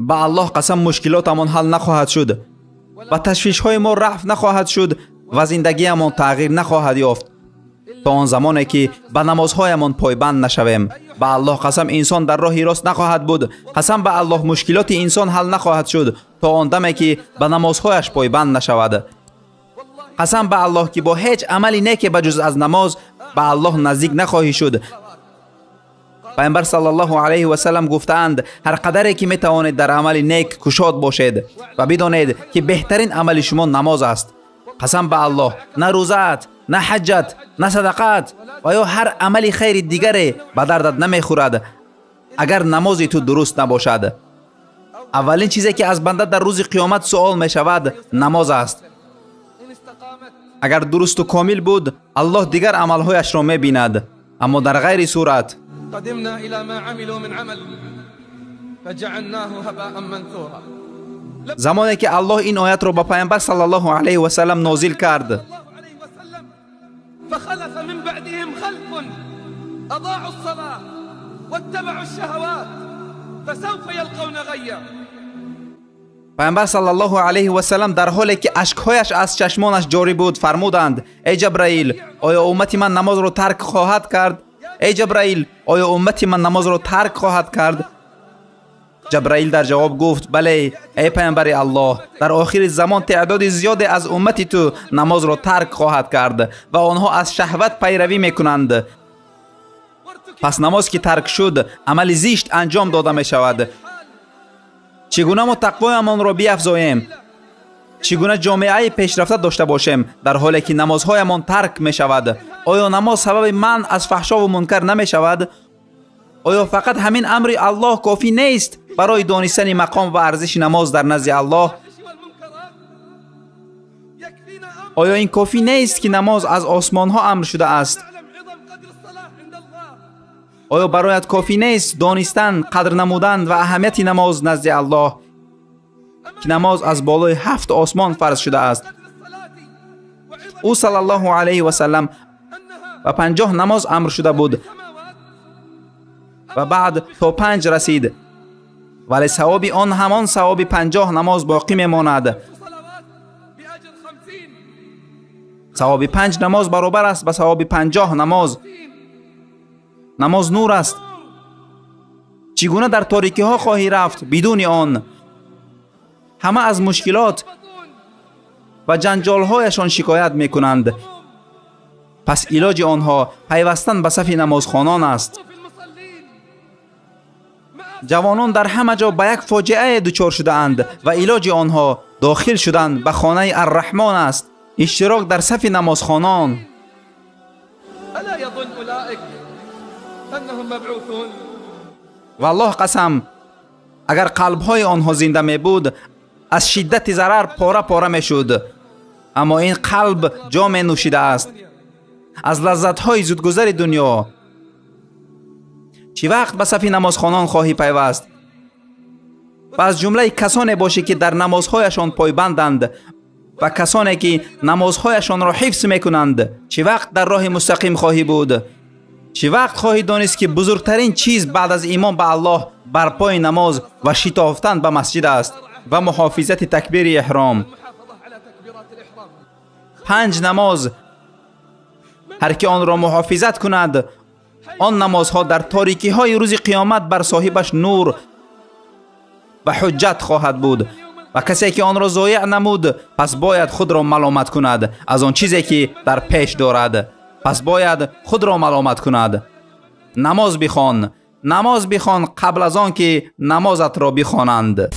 با الله قسم مشکلاتمان حل نخواهد شد و تشویش‌های ما رفع نخواهد شد و زندگیمان تغییر نخواهد یافت تا آن زمانی که به نمازهایمان پایبند نشویم. با الله قسم انسان در راه راست نخواهد بود. قسم به الله مشکلات انسان حل نخواهد شد تا آن دمی که به نمازهایش پایبند نشود. قسم به الله که با هیچ عملی نیک بجز از نماز به الله نزدیک نخواهی شد. پیامبر صلی الله علیه و سلم گفتند هر قدری که می توانید در عمل نیک کوشاد باشید و بدانید که بهترین عمل شما نماز است. قسم به الله نه روزت، نه حجت، نه صدقات و یا هر عمل خیر دیگری به دردت نمیخورد اگر نمازی تو درست نباشد. اولین چیزی که از بنده در روز قیامت سوال می شود نماز است. اگر درست و کامل بود الله دیگر عملهایش را می بیند، اما در غیر صورت قدمنا الى ما عملوا من عمل فجعلناه هباء منثورا. زمانی که الله این آیت را به پیامبر صلی الله علیه و سلم نازل کرد، فخلف من بعدهم خلف اضاعوا الصلاة واتبعوا الشهوات فسوف یلقون غیا. پیامبر صلی الله علیه و سلم در حالی که اشکهایش از چشمانش جاری بود فرمودند ای جبرائیل آیا امتی من نماز را ترک خواهد کرد؟ ای جبرائیل آیا امتی من نماز را ترک خواهد کرد؟ جبرائیل در جواب گفت بله ای پیامبر الله، در آخر زمان تعداد زیادی از امتی تو نماز را ترک خواهد کرد و آنها از شهوت پیروی میکنند. پس نماز که ترک شد عمل زشت انجام داده می شود. چگونه ما تقوایمان را بیافزاییم؟ چگونه جامعه پیشرفته داشته باشیم در حالی که نمازهایمان ترک می شود؟ آیا نماز سبب منع از فحشا و منکر نمی شود؟ آیا فقط همین امر الله کافی نیست برای دانستن مقام و ارزش نماز در نزد الله؟ آیا این کافی نیست که نماز از آسمان ها امر شده است؟ آیا برایت کافی نیست دانستن، قدر نمودن و اهمیت نماز نزد الله که نماز از بالای 7 آسمان فرض شده است؟ او صلی الله علیه و سلم و 50 نماز امر شده بود و بعد تا 5 رسید، ولی ثواب آن همان ثواب 50 نماز باقی میماند. ثواب 5 نماز برابر است با ثواب 50 نماز. نماز نور است. چگونه در تاریکی ها خواهی رفت بدون آن؟ همه از مشکلات و جنجال هایشان شکایت می کنند. پس علاج آنها پیوستن به صف نمازخوانان است. جوانان در همه جا به یک فاجعه دچار شده اند و علاج آنها داخل شدن به خانه الرحمن است، اشتراک در صف نمازخوانان. الا یظن اولئک انهم مبعوثون. والله قسم اگر قلب‌های آنها زنده می بود از شدت ضرر پاره پاره می شد، اما این قلب جام نوشیده است از لذت‌های زودگذر دنیا. چی وقت به صف نمازخوانان خواهی پیوست؟ پس جمله کسانی باشی که در نمازهایشان پایبندند و کسانی که نمازهایشان را حفظ میکنند. چی وقت در راه مستقیم خواهی بود؟ چی وقت خواهی دانست که بزرگترین چیز بعد از ایمان به الله برپای نماز و شتافتن به مسجد است و محافظت تکبیر احرام. 5 نماز هر که آن را محافظت کند، آن نمازها در تاریکی های روز قیامت بر صاحبش نور و حجت خواهد بود و کسی که آن را ضایع نمود پس باید خود را ملامت کند از آن چیزی که در پیش دارد. پس باید خود را ملامت کند. نماز بخوان قبل از آن که نمازت را بخوانند.